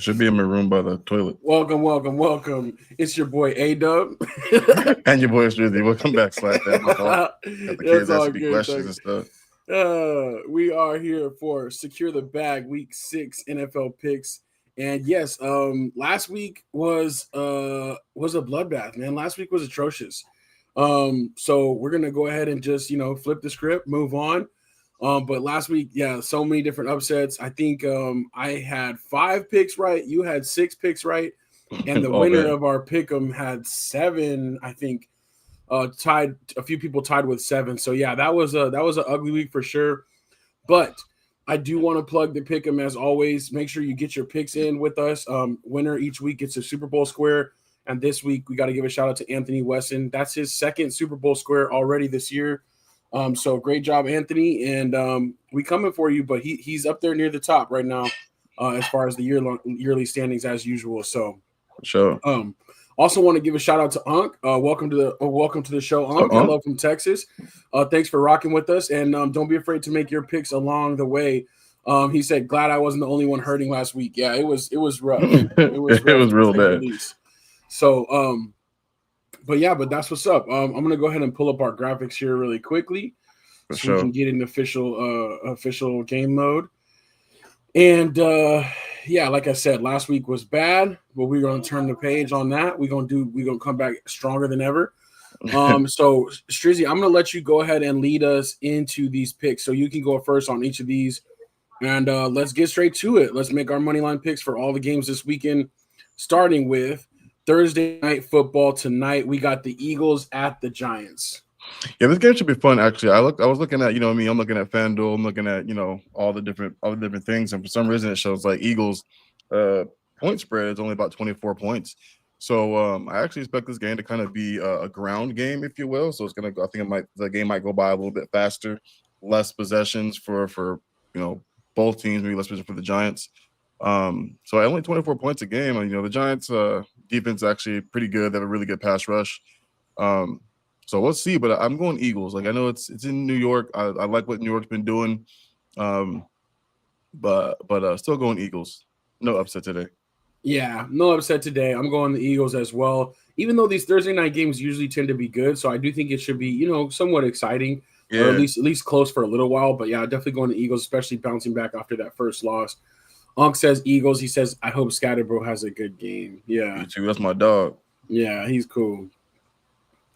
should be in my room by the toilet. Welcome. It's your boy A-Dub. And your boy Drizzy. Welcome back, SLAC. That my fault. Got the kids That's all asking me good. questions and stuff. We are here for Secure the Bag Week 6 NFL picks. And yes, last week was a bloodbath, man. Last week was atrocious. So we're gonna go ahead and just flip the script, move on. But last week, so many different upsets. I think I had 5 picks right. You had 6 picks right, and the winner of our pick'em had 7. I think tied. A few people tied with 7. So yeah, that was an ugly week for sure. But I do want to plug the pick'em as always. Make sure you get your picks in with us. Winner each week gets a Super Bowl square. And this week we got to give a shout out to Anthony Wesson. That's his 2nd Super Bowl square already this year. So great job, Anthony, and we coming for you. But he's up there near the top right now, as far as the yearly standings as usual. So, sure. Also want to give a shout out to Unc. Welcome to the show, Unc. Hello from Texas. Thanks for rocking with us, and don't be afraid to make your picks along the way. He said, "Glad I wasn't the only one hurting last week." Yeah, it was rough. It was rough, it was real bad. So, but that's what's up. I'm gonna go ahead and pull up our graphics here really quickly, we can get in official game mode. And like I said, last week was bad, but we're gonna turn the page on that. We're gonna come back stronger than ever. So Strizzy, I'm gonna let you go ahead and lead us into these picks, so you can go first on each of these, and let's get straight to it. Let's make our money line picks for all the games this weekend, starting with Thursday night football tonight. We got the Eagles at the Giants. Yeah, this game should be fun. Actually, I was looking at I'm looking at FanDuel. I'm looking at all the different things, and for some reason it shows like Eagles point spread is only about 24 points. So I actually expect this game to kind of be a ground game, if you will. So it's gonna go. I think the game might go by a little bit faster, less possessions for both teams, maybe less possessions for the Giants. So only 24 points a game. The Giants defense is actually pretty good. They have a really good pass rush. So we'll see, but I'm going Eagles. Like, I know it's in New York. I like what New York's been doing. But still going Eagles. No upset today. Yeah, no upset today. I'm going the Eagles as well. Even though these Thursday night games usually tend to be good, so I do think it should be, somewhat exciting, or at least close for a little while. But yeah, definitely going to Eagles, especially bouncing back after that first loss. Unc says Eagles. He says, I hope Scatterbro has a good game. Yeah. You too. That's my dog. Yeah, he's cool.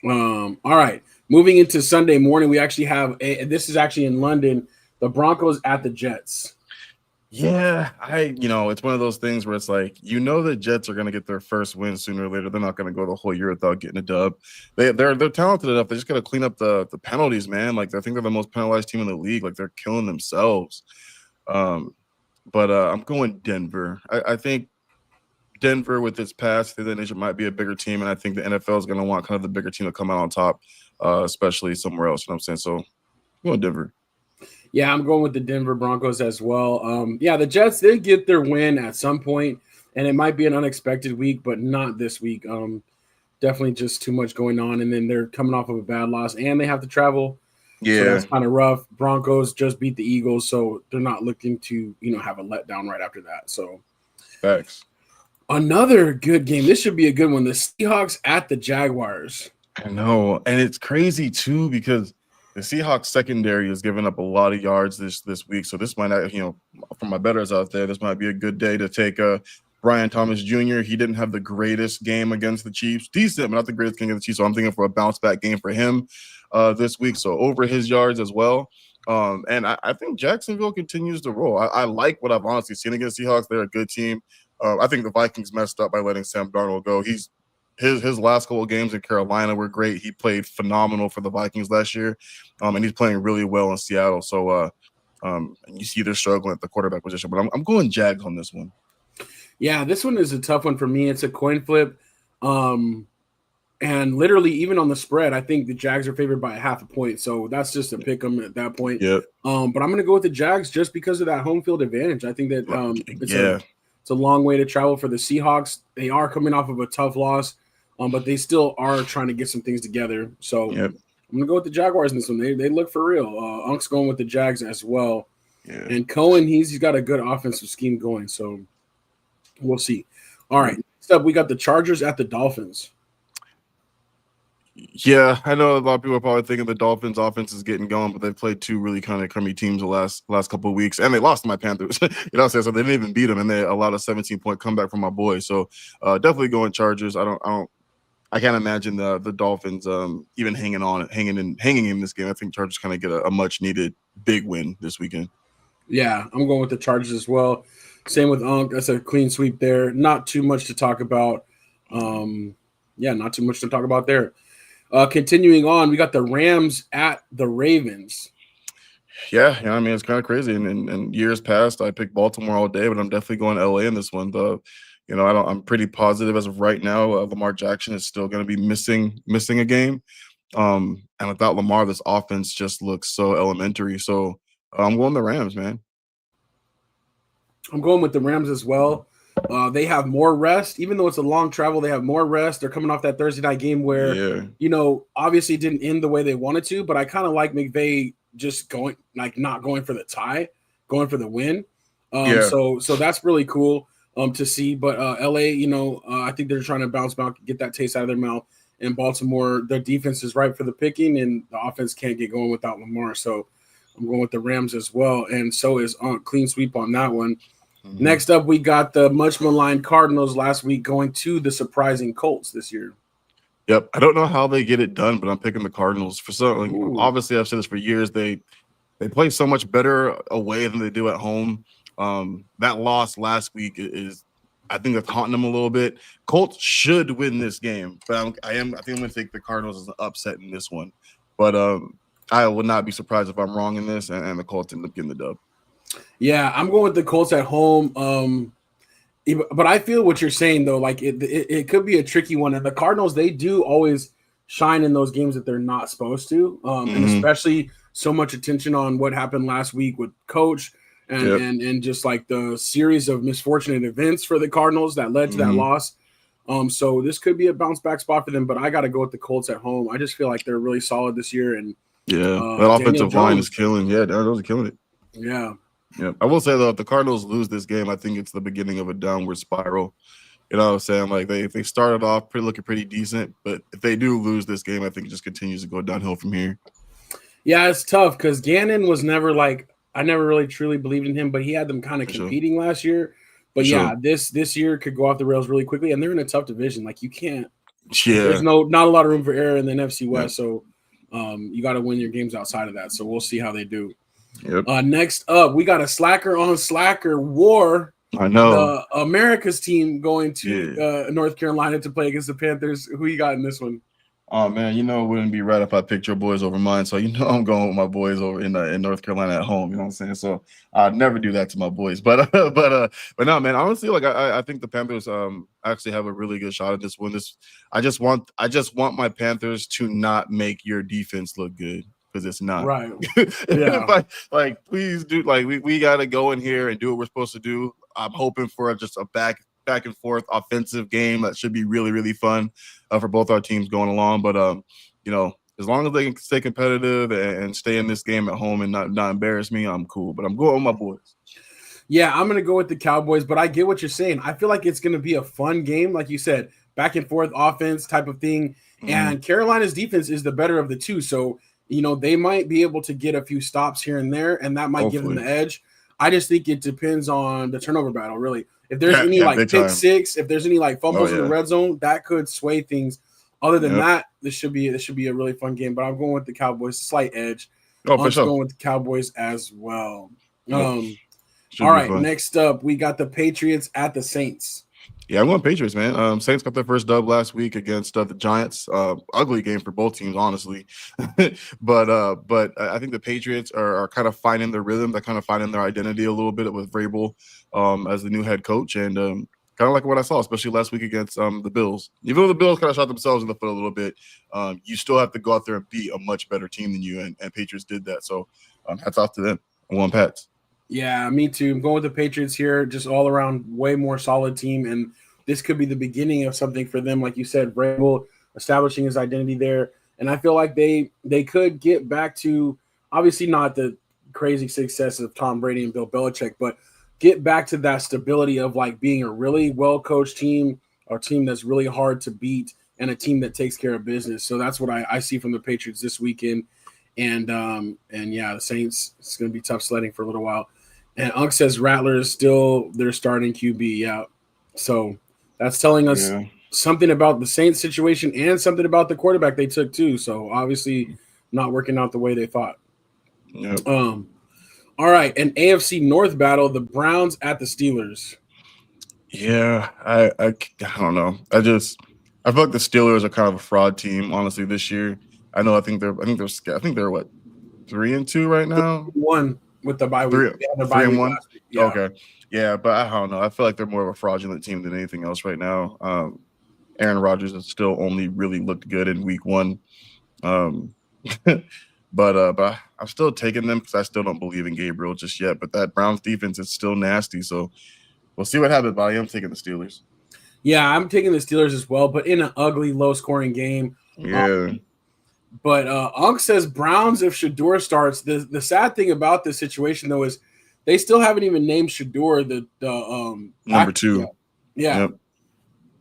All right. Moving into Sunday morning, we actually have this is actually in London, the Broncos at the Jets. Yeah, it's one of those things where it's like, the Jets are going to get their first win sooner or later. They're not going to go the whole year without getting a dub. They're talented enough. They just got to clean up the penalties, man. Like, I think they're the most penalized team in the league. Like, they're killing themselves. But I'm going Denver. I think Denver, with its past through the nation, might be a bigger team, and I think the NFL is going to want kind of the bigger team to come out on top, especially somewhere else. You know what I'm saying? So I'm going Denver. Yeah, I'm going with the Denver Broncos as well. The Jets, they get their win at some point, and it might be an unexpected week, but not this week. Definitely just too much going on, and then they're coming off of a bad loss, and they have to travel. Yeah, so that's kind of rough. Broncos just beat the Eagles, so they're not looking to have a letdown right after that. So, facts. Another good game. This should be a good one. The Seahawks at the Jaguars. I know, and it's crazy too because the Seahawks secondary has given up a lot of yards this week. So this might not, for my bettors out there, this might be a good day to take Brian Thomas Jr. He didn't have the greatest game against the Chiefs. Decent, but not the greatest game against the Chiefs. So I'm thinking for a bounce back game for him this week. So over his yards as well. And I think Jacksonville continues to roll. I like what I've honestly seen against Seahawks. They're a good team. I think the Vikings messed up by letting Sam Darnold go. His last couple of games in Carolina were great. He played phenomenal for the Vikings last year, and he's playing really well in Seattle. So you see they're struggling at the quarterback position. But I'm going Jags on this one. Yeah, this one is a tough one for me. It's a coin flip. And literally, even on the spread, I think the Jags are favored by 0.5 point. So that's just a pick them at that point. Yep. But I'm going to go with the Jags just because of that home field advantage. I think that it's a long way to travel for the Seahawks. They are coming off of a tough loss, but they still are trying to get some things together. So I'm going to go with the Jaguars in this one. They look for real. Unk's going with the Jags as well. Yeah. And Cohen, he's got a good offensive scheme going. So We'll see. All right. Next up, we got the Chargers at the Dolphins. Yeah, I know a lot of people are probably thinking the Dolphins offense is getting going, but they've played two really kind of crummy teams the last couple of weeks, and they lost to my Panthers. You know what I'm saying? So they didn't even beat them, and they allowed a 17-point comeback from my boys. So definitely going Chargers. I can't imagine the Dolphins even hanging in this game. I think Chargers kind of get a much needed big win this weekend. Yeah, I'm going with the Chargers as well. Same with Unk. That's a clean sweep there. Not too much to talk about. Not too much to talk about there. Continuing on, we got the Rams at the Ravens. Yeah, I mean, it's kind of crazy. And in years past, I picked Baltimore all day, but I'm definitely going LA in this one. I'm pretty positive as of right now. Lamar Jackson is still going to be missing a game. And without Lamar, this offense just looks so elementary. So I'm going the Rams, man. I'm going with the Rams as well. They have more rest, even though it's a long travel. They have more rest. They're coming off that Thursday night game where, obviously it didn't end the way they wanted to. But I kind of like McVay just not going for the tie, going for the win. So that's really cool to see. But LA, I think they're trying to bounce back, get that taste out of their mouth. And Baltimore, their defense is ripe for the picking, and the offense can't get going without Lamar. So I'm going with the Rams as well. And so is clean sweep on that one. Mm-hmm. Next up, we got the much maligned Cardinals last week going to the surprising Colts this year. Yep. I don't know how they get it done, but I'm picking the Cardinals for something. Obviously, I've said this for years. They play so much better away than they do at home. That loss last week is, I think, they're haunting them a little bit. Colts should win this game, but I think I'm going to take the Cardinals as an upset in this one. But I would not be surprised if I'm wrong in this, and the Colts end up getting the dub. Yeah, I'm going with the Colts at home. But I feel what you're saying, though. Like, it could be a tricky one. And the Cardinals, they do always shine in those games that they're not supposed to. And especially so much attention on what happened last week with Coach and just like the series of misfortunate events for the Cardinals that led to that loss. So this could be a bounce back spot for them, but I got to go with the Colts at home. I just feel like they're really solid this year. And that offensive line is killing. Yeah, those are killing it. Yeah. Yeah, I will say though, if the Cardinals lose this game, I think it's the beginning of a downward spiral. You know what I'm saying? Like they started off looking pretty decent, but if they do lose this game, I think it just continues to go downhill from here. Yeah, it's tough because Gannon was never I never really truly believed in him, but he had them kind of competing last year. But this year could go off the rails really quickly, and they're in a tough division. Like you can't. Yeah. There's not a lot of room for error in the NFC West, so you got to win your games outside of that. So we'll see how they do. Yep. Next up, we got a slacker on slacker war. I know. The America's team going to North Carolina to play against the Panthers. Who you got in this one? Oh man, it wouldn't be right if I picked your boys over mine. So I'm going with my boys over in North Carolina at home. You know what I'm saying? So I'd never do that to my boys. But no, man. Honestly, I think the Panthers actually have a really good shot at this one. I just want my Panthers to not make your defense look good. Because it's not right. Yeah. Please do. We got to go in here and do what we're supposed to do. I'm hoping for just a back and forth offensive game that should be really, really fun for both our teams going along. But as long as they can stay competitive and stay in this game at home and not embarrass me, I'm cool. But I'm going with my boys. Yeah, I'm gonna go with the Cowboys. But I get what you're saying. I feel like it's gonna be a fun game, like you said, back and forth offense type of thing. And Carolina's defense is the better of the two, so. They might be able to get a few stops here and there, and that might give them the edge. I just think it depends on the turnover battle, really. If there's any pick six, if there's any fumbles in the red zone, that could sway things. Other than that, this should be a really fun game. But I'm going with the Cowboys, slight edge. I'm going with the Cowboys as well. All right, next up, we got the Patriots at the Saints. Yeah, I'm going Patriots, man. Saints got their first dub last week against the Giants. Ugly game for both teams, honestly. but I think the Patriots are kind of finding their rhythm. They're kind of finding their identity a little bit with Vrabel as the new head coach. And kind of like what I saw, especially last week against the Bills. Even though the Bills kind of shot themselves in the foot a little bit, you still have to go out there and beat a much better team than you. And Patriots did that. So hats off to them. I'm going Pats. Yeah, me too. I'm going with the Patriots here. Just all around way more solid team. And this could be the beginning of something for them. Like you said, Vrabel establishing his identity there. And I feel like they could get back to, obviously not the crazy success of Tom Brady and Bill Belichick, but get back to that stability of like being a really well coached team, or a team that's really hard to beat, and a team that takes care of business. So that's what I see from the Patriots this weekend. And yeah, the Saints, it's going to be tough sledding for a little while. And Unc says Rattler is still their starting QB. Yeah, so that's telling us something about the Saints situation and something about the quarterback they took too. So obviously not working out the way they thought. Yep. All right, an AFC North battle: the Browns at the Steelers. Yeah, I don't know. I feel like the Steelers are kind of a fraud team, honestly, this year. I think they're what, 3-2 right now. 1 with the bye week. They had the bye week 3-1. last week. Yeah. Okay, yeah, but I don't know. I feel like they're more of a fraudulent team than anything else right now. Aaron Rodgers has still only really looked good in week 1. But I'm still taking them because I still don't believe in Gabriel just yet. But that Browns defense is still nasty, so we'll see what happens. But I am taking the Steelers. Yeah, I'm taking the Steelers as well, but in an ugly, low-scoring game. Yeah. But Unc says Browns if Shador starts. The sad thing about this situation though is they still haven't even named Shador the number 2. Yeah. Yep.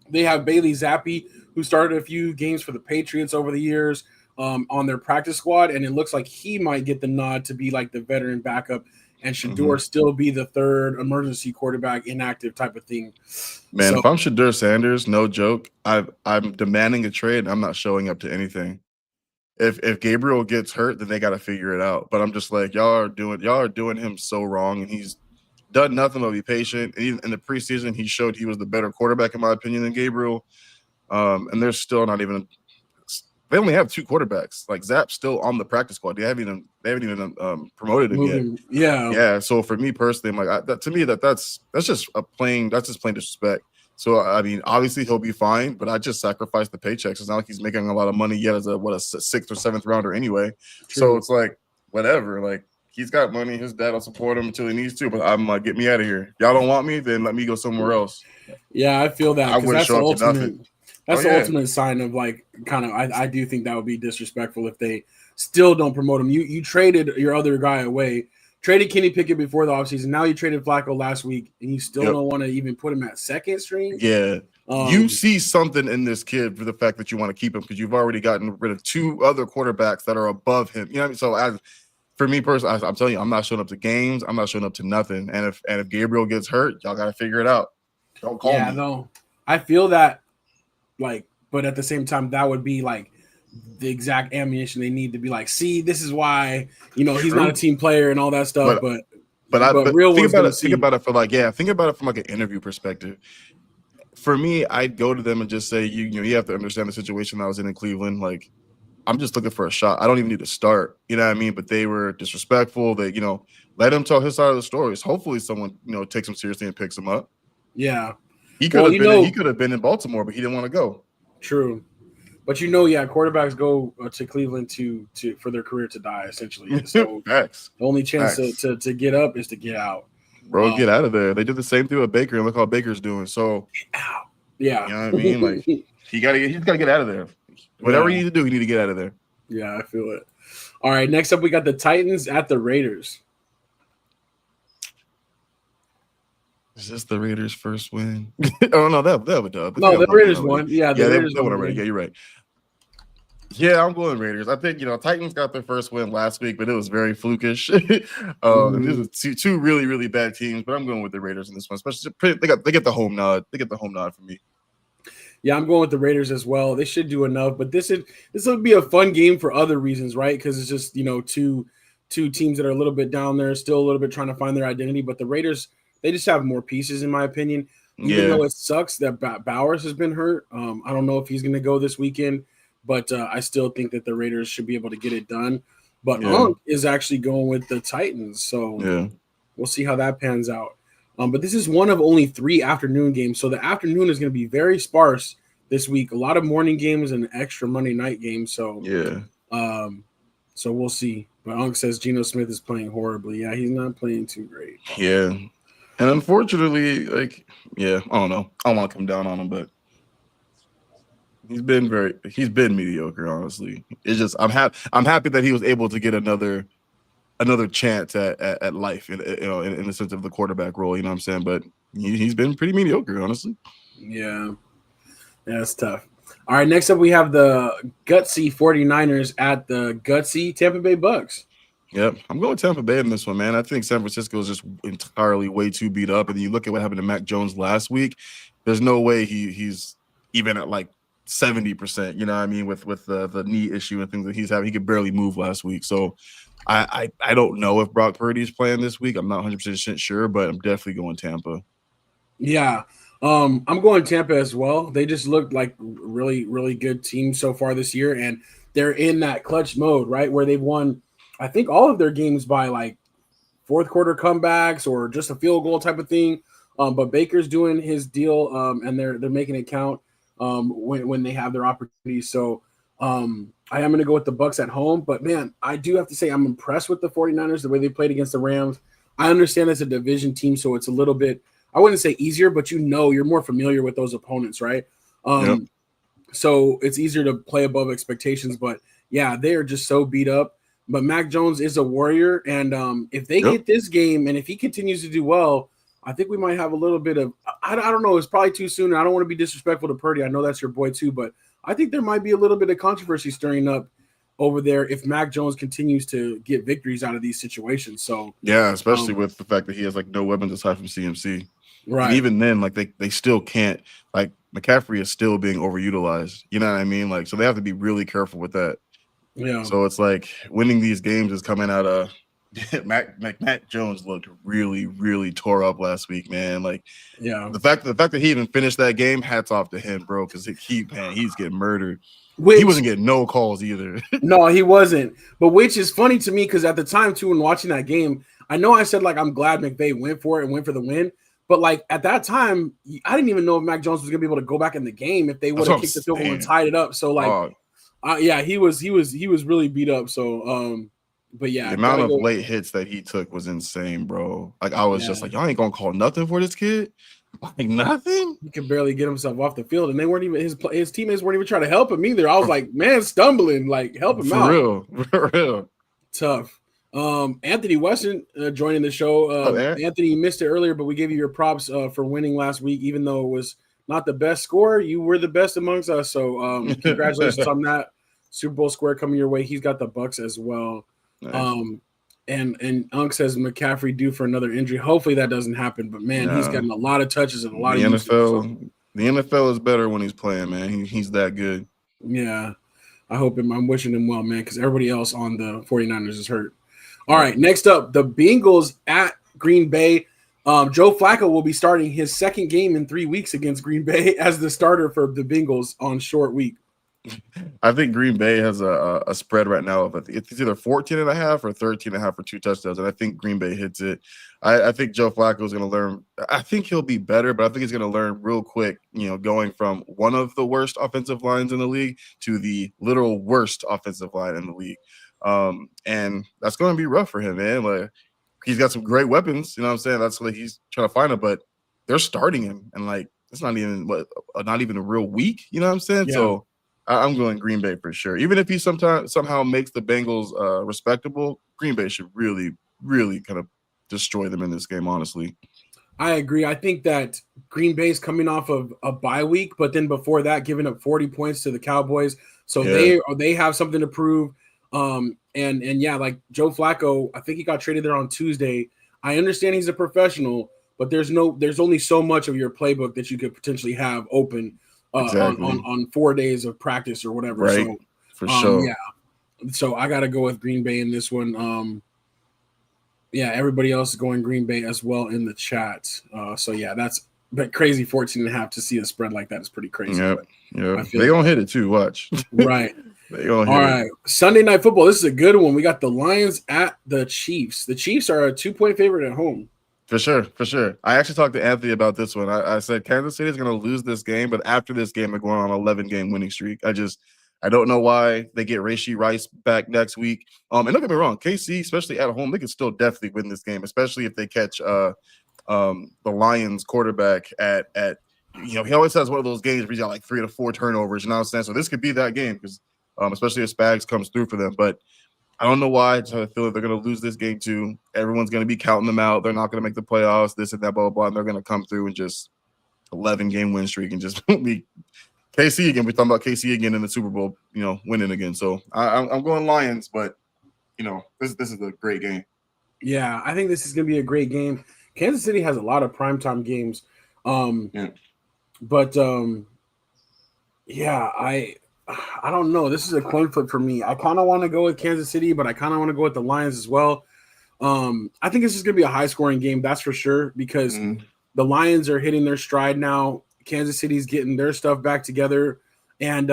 They have Bailey Zappi, who started a few games for the Patriots over the years on their practice squad, and it looks like he might get the nod to be like the veteran backup, and Shador still be the third emergency quarterback, inactive type of thing. Man, if I'm Shador Sanders, no joke, I'm demanding a trade. I'm not showing up to anything. If Gabriel gets hurt, then they got to figure it out. But I'm just like, y'all are doing him so wrong, and he's done nothing but be patient. And even in the preseason, he showed he was the better quarterback, in my opinion, than Gabriel. And they're still not even. They only have 2 quarterbacks. Like Zap's still on the practice squad. They haven't even promoted him yet. Yeah. So for me personally, I'm like, that's just plain disrespect. So I mean, obviously he'll be fine, but I just sacrificed the paychecks. It's not like he's making a lot of money yet as a 6th or 7th rounder anyway. True. So it's like whatever. Like he's got money. His dad will support him until he needs to. But I'm like, get me out of here. Y'all don't want me, then let me go somewhere else. Yeah, I feel that. I wouldn't show up to nothing. That's the ultimate sign of like kind of. I do think that would be disrespectful if they still don't promote him. You traded your other guy away, traded Kenny Pickett before the offseason. Now you traded Flacco last week, and you still don't want to even put him at second string. Yeah, you see something in this kid for the fact that you want to keep him because you've already gotten rid of 2 other quarterbacks that are above him. You know what I mean? So for me personally, I'm telling you, I'm not showing up to games. I'm not showing up to nothing. And if Gabriel gets hurt, y'all got to figure it out. Don't call me. Yeah, no, I feel that. Like, but at the same time, that would be like the exact ammunition they need to be like, see, this is why, he's not a team player and all that stuff. But real think about it from like an interview perspective. For me, I'd go to them and just say, you have to understand the situation I was in Cleveland. Like, I'm just looking for a shot. I don't even need to start. You know what I mean? But they were disrespectful. They, let him tell his side of the stories. Hopefully someone, takes him seriously and picks him up. Yeah. He could have been in Baltimore, but he didn't want to go. True. But quarterbacks go to Cleveland to for their career to die, essentially. So the only chance to get up is to get out. Bro, get out of there. They did the same thing with Baker, and look how Baker's doing. So yeah. You know what I mean? Like he's gotta get out of there. Whatever you need to do, you need to get out of there. Yeah, I feel it. All right, next up we got the Titans at the Raiders. Is this the Raiders' first win? Oh no, that would dub. No, the Raiders won. Yeah, they won already. Yeah, you're right. Yeah, I'm going Raiders. I think Titans got their first win last week, but it was very flukish. And this is two really, really bad teams, but I'm going with the Raiders in this one. Especially they get the home nod. They get the home nod for me. Yeah, I'm going with the Raiders as well. They should do enough, but this would be a fun game for other reasons, right? Because it's just two teams that are a little bit down there, still a little bit trying to find their identity. But the Raiders, they just have more pieces, in my opinion. Even though it sucks that Bowers has been hurt. I don't know if he's going to go this weekend, but I still think that the Raiders should be able to get it done. But Unk is actually going with the Titans, so we'll see how that pans out. But this is one of only 3 afternoon games, so the afternoon is going to be very sparse this week. A lot of morning games and extra Monday night games. So so we'll see. But Unk says Geno Smith is playing horribly. Yeah, he's not playing too great. Yeah, and unfortunately, I don't know. I don't want to come down on him, but he's been mediocre. Honestly, it's just I'm happy that he was able to get another another chance at life in the sense of the quarterback role. You know what I'm saying? But he's been pretty mediocre, honestly. Yeah, that's tough. All right, next up we have the gutsy 49ers at the gutsy Tampa Bay Bucks. Yep, I'm going Tampa Bay in this one, man. I think San Francisco is just entirely way too beat up. And you look at what happened to Mac Jones last week. There's no way he's even at like 70%. You know what I mean? With the knee issue and things that he's having, he could barely move last week. So I don't know if Brock Purdy's playing this week. I'm not 100% sure, but I'm definitely going Tampa. Yeah, I'm going Tampa as well. They just looked like really, really good team so far this year, and they're in that clutch mode, right, where they've won, I think, all of their games by like fourth quarter comebacks or just a field goal type of thing. But Baker's doing his deal, and they're making it count when they have their opportunities. So I am going to go with the Bucks at home. But, man, I do have to say I'm impressed with the 49ers, the way they played against the Rams. I understand it's a division team, so it's a little bit – I wouldn't say easier, but you're more familiar with those opponents, right? Yep. So it's easier to play above expectations. But, yeah, they are just so beat up. But Mac Jones is a warrior, and if they get this game and if he continues to do well, I think we might have a little bit of I don't know. It's probably too soon. I don't want to be disrespectful to Purdy. I know that's your boy too, but I think there might be a little bit of controversy stirring up over there if Mac Jones continues to get victories out of these situations. So yeah, especially with the fact that he has like no weapons aside from CMC. Right. And even then, like they still can't, like McCaffrey is still being overutilized. You know what I mean? Like, so they have to be really careful with that. Yeah. So it's like winning these games is coming out of Mac Jones looked really, really tore up last week, man. Like, yeah, the fact that he even finished that game, hats off to him, bro, because he's getting murdered. He wasn't getting no calls either. No, he wasn't. But which is funny to me because at the time too, when watching that game, I know I said like I'm glad McVay went for it and went for the win. But like at that time, I didn't even know if Mac Jones was gonna be able to go back in the game if they would have kicked the field goal and tied it up. So like, yeah, he was really beat up. So but yeah, the amount of late hits that he took was insane, bro. Like I was just like, y'all ain't gonna call nothing for this kid, like nothing. He could barely get himself off the field, and they weren't even his teammates weren't even trying to help him either. I was like, man, stumbling, like help him out. For real, tough. Anthony Weston joining the show. Anthony missed it earlier, but we gave you your props for winning last week, even though it was not the best score. You were the best amongst us, so congratulations on that. Super Bowl square coming your way. He's got the Bucks as well. Nice. And Unk says McCaffrey due for another injury. Hopefully that doesn't happen. But man, he's gotten a lot of touches and a lot of usage, so. The NFL is better when he's playing, man. He's that good. Yeah, I hope him. I'm wishing him well, man, because everybody else on the 49ers is hurt. All right, next up, the Bengals at Green Bay. Joe Flacco will be starting his second game in 3 weeks against Green Bay as the starter for the Bengals on short week. I think Green Bay has a spread right now of it's either 14.5 or 13.5 for 2 touchdowns, and I think Green Bay hits it. I think Joe Flacco is going to learn. I think he'll be better, but I think he's going to learn real quick. Going from one of the worst offensive lines in the league to the literal worst offensive line in the league, and that's going to be rough for him, man. Like he's got some great weapons. You know what I'm saying? That's what he's trying to find them, but they're starting him, and like it's not even a real week. You know what I'm saying? Yeah. So. I'm going Green Bay for sure. Even if he somehow makes the Bengals respectable, Green Bay should really, really kind of destroy them in this game, honestly. I agree. I think that Green Bay's coming off of a bye week, but then before that, giving up 40 points to the Cowboys. So they have something to prove. And yeah, like Joe Flacco, I think he got traded there on Tuesday. I understand he's a professional, but there's only so much of your playbook that you could potentially have open. On 4 days of practice or whatever. Right. So, for sure. Yeah. So I got to go with Green Bay in this one. Yeah, everybody else is going Green Bay as well in the chat. So yeah, that's crazy. 14.5 to see a spread like that is pretty crazy. Yeah. They gonna hit it too. Watch. Right. They gonna hit All right. Sunday Night Football. This is a good one. We got the Lions at the Chiefs. The Chiefs are a 2-point favorite at home. For sure. I actually talked to Anthony about this one. I said Kansas City is going to lose this game, but after this game, they're going on an 11-game winning streak. I don't know why they get Rashee Rice back next week. And don't get me wrong, KC, especially at home, they can still definitely win this game, especially if they catch the Lions quarterback at he always has one of those games where he's got like 3 to 4 turnovers. You know what I'm saying? So this could be that game because especially if Spags comes through for them, but. I don't know why. I just have a feeling they're going to lose this game too. Everyone's going to be counting them out. They're not going to make the playoffs, this and that, blah, blah, blah. And they're going to come through and just 11-game win streak and just be KC again. We're talking about KC again in the Super Bowl, winning again. So I'm going Lions, but, this is a great game. Yeah, I think this is going to be a great game. Kansas City has a lot of primetime games. But I don't know. This is a coin flip for me. I kind of want to go with Kansas City, but I kind of want to go with the Lions as well. I think this is going to be a high-scoring game, that's for sure, because the Lions are hitting their stride now. Kansas City's getting their stuff back together. And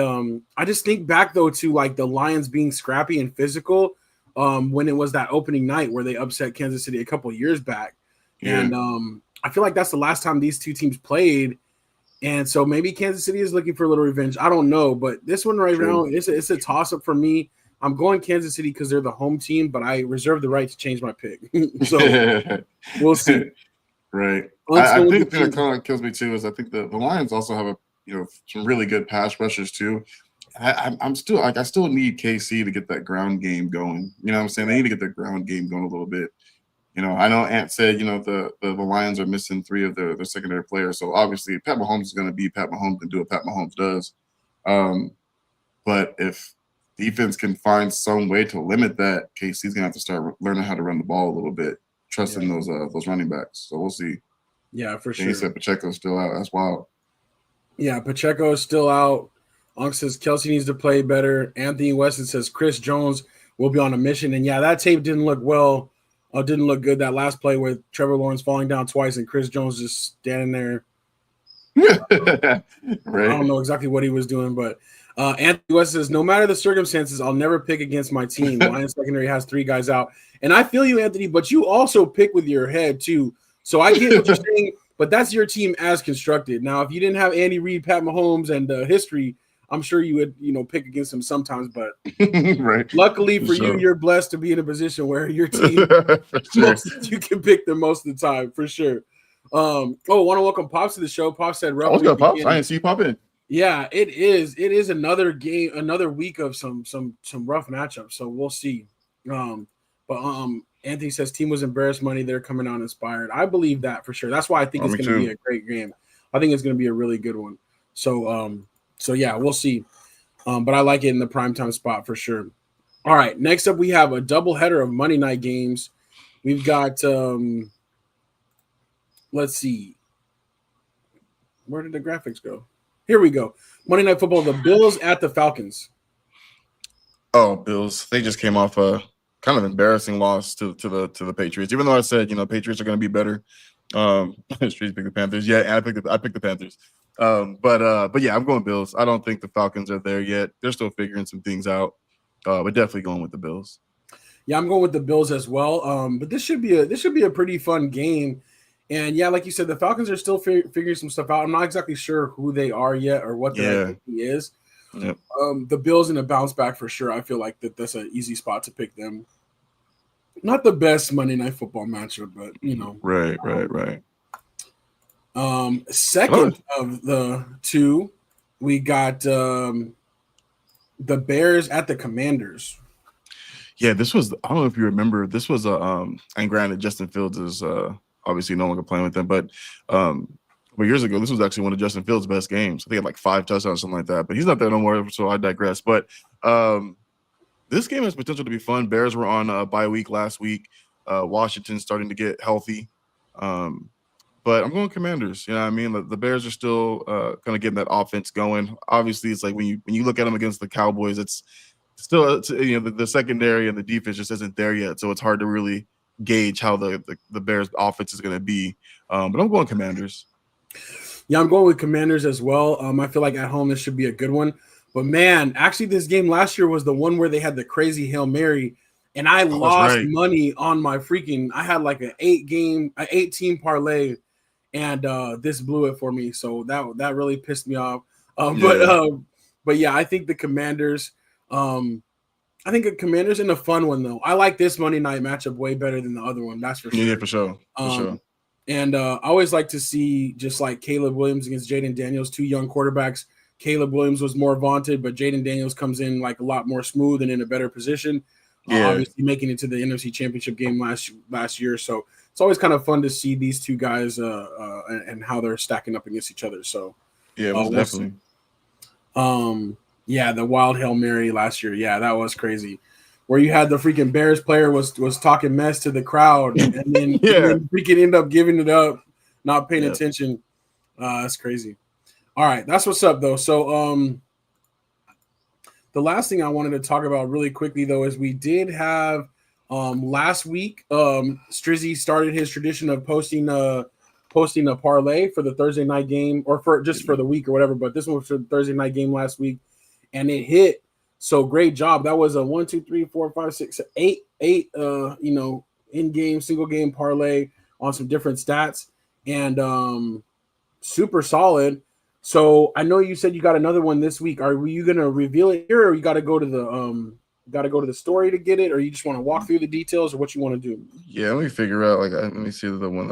I just think back, though, to like the Lions being scrappy and physical when it was that opening night where they upset Kansas City a couple of years back. Yeah. And I feel like that's the last time these two teams played. And so maybe Kansas City is looking for a little revenge. I don't know, but this one right now, it's a toss-up for me. I'm going Kansas City because they're the home team, but I reserve the right to change my pick. So we'll see. Right. I think the thing that kind of kills me too is I think the Lions also have some really good pass rushers too. I still need KC to get that ground game going. You know what I'm saying? They need to get their ground game going a little bit. I know Ant said, the Lions are missing 3 of their secondary players. So obviously Pat Mahomes is going to be Pat Mahomes and do what Pat Mahomes does. But if defense can find some way to limit that, KC's going to have to start learning how to run the ball a little bit, trusting those running backs. So we'll see. Yeah, for sure. And he said Pacheco's still out. That's wild. Yeah, Pacheco is still out. Unk says Kelsey needs to play better. Anthony Weston says Chris Jones will be on a mission. And yeah, that tape didn't look well. Didn't look good. That last play with Trevor Lawrence falling down twice and Chris Jones just standing there. Right. I don't know exactly what he was doing, but Anthony West says, no matter the circumstances, I'll never pick against my team. Lions secondary has 3 guys out. And I feel you, Anthony, but you also pick with your head too. So I get what you're saying, but that's your team as constructed. Now, if you didn't have Andy Reid, Pat Mahomes, and history, I'm sure you would, pick against him sometimes. But right. Luckily for you, you're blessed to be in a position where your team, you can pick them most of the time, for sure. I want to welcome Pops to the show. Pops said, "What's good, Pops? I didn't see you pop in." Yeah, it is. It is another game, another week of some rough matchups. So we'll see. Anthony says team was embarrassed money. They're coming out inspired. I believe that for sure. That's why I think it's going to be a great game. I think it's going to be a really good one. So yeah, we'll see. But I like it in the primetime spot for sure. All right, next up we have a doubleheader of Monday night games. We've got let's see. Where did the graphics go? Here we go. Monday Night Football, the Bills at the Falcons. Oh, Bills. They just came off a kind of embarrassing loss to the Patriots. Even though I said, Patriots are going to be better. Streets pick the Panthers. Yeah, and I picked the Panthers. But yeah, I'm going Bills. I don't think the Falcons are there yet. They're still figuring some things out. But definitely going with the Bills. Yeah, I'm going with the Bills as well. But this should be a pretty fun game. And yeah, like you said, the Falcons are still figuring some stuff out. I'm not exactly sure who they are yet or what their identity is. Yep. The Bills in a bounce back for sure. I feel like that's an easy spot to pick them. Not the best Monday Night Football matchup, but Right. Second of the two, we got the Bears at the Commanders. Yeah, this was. I don't know if you remember. This was and granted, Justin Fields is obviously no longer playing with them, but years ago, this was actually one of Justin Fields' best games. I think he had like 5 touchdowns, something like that. But he's not there no more, so I digress. But this game has potential to be fun. Bears were on a bye week last week. Washington's starting to get healthy. But I'm going Commanders. You know what I mean? The Bears are still kind of getting that offense going. Obviously, it's like when you look at them against the Cowboys, it's still the secondary and the defense just isn't there yet. So it's hard to really gauge how the Bears offense is going to be. But I'm going Commanders. Yeah, I'm going with Commanders as well. I feel like at home this should be a good one. But man, actually this game last year was the one where they had the crazy Hail Mary, and I lost money on my I had like an 8-team parlay, and this blew it for me. So that really pissed me off. But yeah, I think the Commanders. I think the Commanders in a fun one though. I like this Monday night matchup way better than the other one. That's for sure. Yeah, for sure. And I always like to see just like Caleb Williams against Jaden Daniels, 2 young quarterbacks. Caleb Williams was more vaunted, but Jaden Daniels comes in like a lot more smooth and in a better position. Obviously making it to the NFC Championship game last year. So it's always kind of fun to see these two guys and how they're stacking up against each other. So yeah, most definitely. Yeah, the wild Hail Mary last year. Yeah, that was crazy. Where you had the freaking Bears player was talking mess to the crowd and then, and then freaking end up giving it up, not paying attention. That's crazy. All right, that's what's up though. So the last thing I wanted to talk about really quickly though is we did have last week Strizzy started his tradition of posting a parlay for the Thursday night game or for the week or whatever, but this one was for the Thursday night game last week and it hit. So great job. That was a 1, 2, 3, 4, 5, 6, 8 in-game single game parlay on some different stats and super solid. So I know you said you got another one this week. Are you gonna reveal it here, or you got to go to the story to get it, or you just want to walk through the details, or what you want to do? Yeah, let me figure out. Let me see the one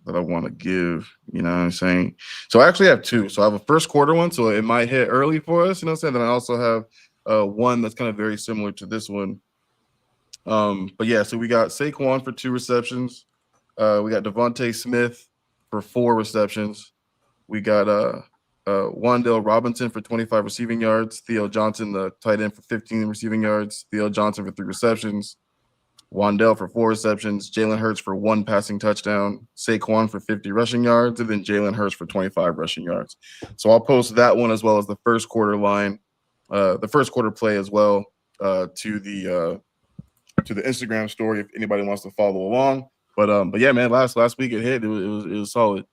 that I want to give. You know what I'm saying? So I actually have two. So I have a first quarter one, so it might hit early for us. You know what I'm saying? Then I also have one that's kind of very similar to this one. But yeah, so we got Saquon for 2 receptions. We got Devontae Smith for 4 receptions. We got Wan'Dale Robinson for 25 receiving yards. Theo Johnson, the tight end, for 15 receiving yards. Theo Johnson for 3 receptions. Wan'Dale for 4 receptions. Jalen Hurts for 1 passing touchdown. Saquon for 50 rushing yards. And then Jalen Hurts for 25 rushing yards. So I'll post that one as well as the first quarter line, the first quarter play as well to the Instagram story if anybody wants to follow along. But yeah, man, last week it hit. It was solid.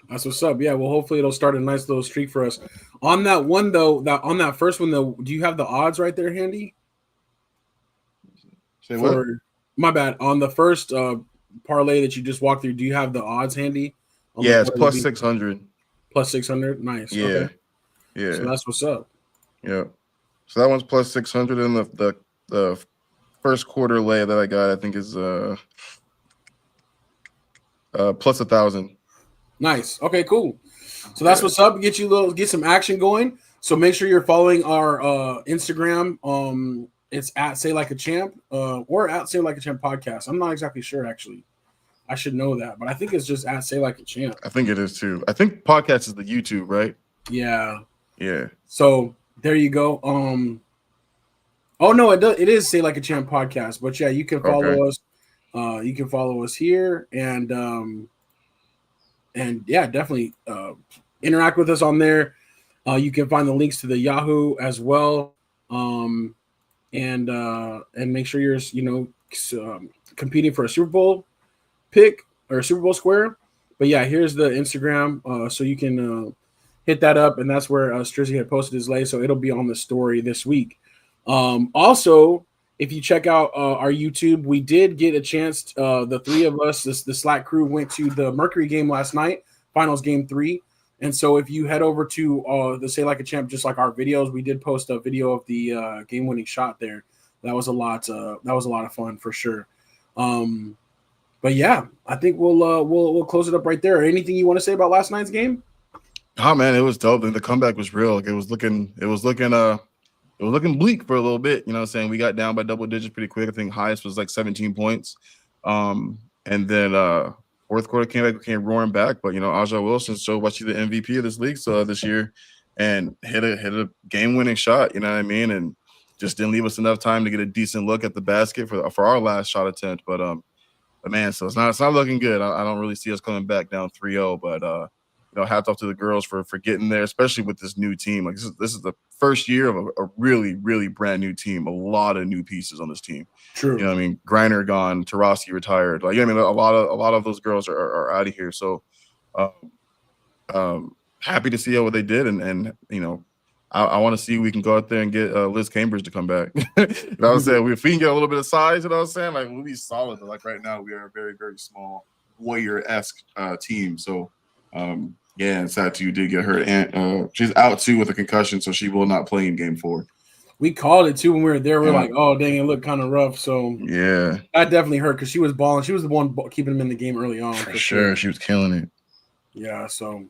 That's what's up. Yeah, well, hopefully it'll start a nice little streak for us. On that one though, on that first one though, do you have the odds right there handy? Say what? My bad. On the first parlay that you just walked through, do you have the odds handy? Yeah, it's plus 600. Plus 600. Nice. Yeah. Okay. Yeah. So that's what's up. Yeah. So that one's plus 600, and the first quarter lay that I got, I think, is plus 1,000. Nice. Okay, cool. So that's what's up. Get some action going. So make sure you're following our Instagram. It's at Say Like a Champ or at Say Like a Champ podcast. I'm not exactly sure, actually. I should know that, but I think it's just at Say Like a Champ. I think it is too. I think podcast is the YouTube, right? Yeah. Yeah. So there you go. Oh no, it is Say Like a Champ podcast. But yeah, you can follow us. You can follow us here and yeah, definitely interact with us on there. You can find the links to the Yahoo as well. And make sure you're competing for a Super Bowl pick or a Super Bowl square. But yeah, here's the Instagram, so you can hit that up, and that's where Strizzy had posted his lay, so it'll be on the story this week. Also, if you check out our YouTube, we did get a chance. The 3 of us, the SLAC crew, went to the Mercury game last night, finals game 3. And so if you head over to the Say Like a Champ, just like our videos, we did post a video of the game-winning shot there. That was a lot of fun for sure. But yeah, I think we'll close it up right there. Anything you want to say about last night's game? Oh man, it was dope. And the comeback was real. It was looking bleak for a little bit. You know what I'm saying? We got down by double digits pretty quick. I think highest was like 17 points. And then fourth quarter came roaring back. But Aja Wilson showed why she's the MVP of this league this year and hit a game-winning shot, you know what I mean? And just didn't leave us enough time to get a decent look at the basket for our last shot attempt. But man, so it's not looking good. I don't really see us coming back down 3-0, but hats off to the girls for getting there, especially with this new team. Like this is the first year of a really, really brand new team. A lot of new pieces on this team. True. You know what I mean? Griner gone, Tarasi retired. Like, I mean, a lot of those girls are out of here. So happy to see what they did. And I want to see if we can go out there and get Liz Cambridge to come back. You know what I'm saying? If we can get a little bit of size, you know what I'm saying? Like, we'll be solid. But like right now, we are a very, very small Warrior-esque team. So yeah, and Satu did get hurt, and she's out too with a concussion, so she will not play in Game 4. We called it too when we were there. We're like, oh dang, it looked kind of rough. So yeah, that definitely hurt because she was balling. She was the one keeping him in the game early on. For sure, she was killing it. Yeah. So,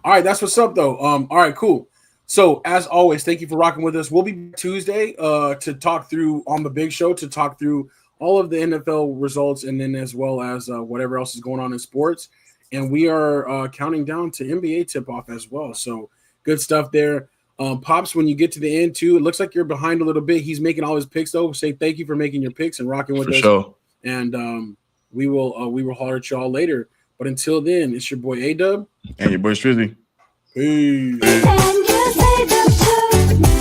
all right, that's what's up though. All right, cool. So as always, thank you for rocking with us. We'll be back Tuesday to talk through on the big show, to talk through all of the NFL results, and then as well as whatever else is going on in sports. And we are counting down to NBA tip-off as well. So good stuff there. Pops, when you get to the end too, it looks like you're behind a little bit. He's making all his picks though. Say thank you for making your picks and rocking with For us. sure. And we will holler at y'all later. But until then, it's your boy A-Dub And your boy Strizzy. Peace. And you say the truth.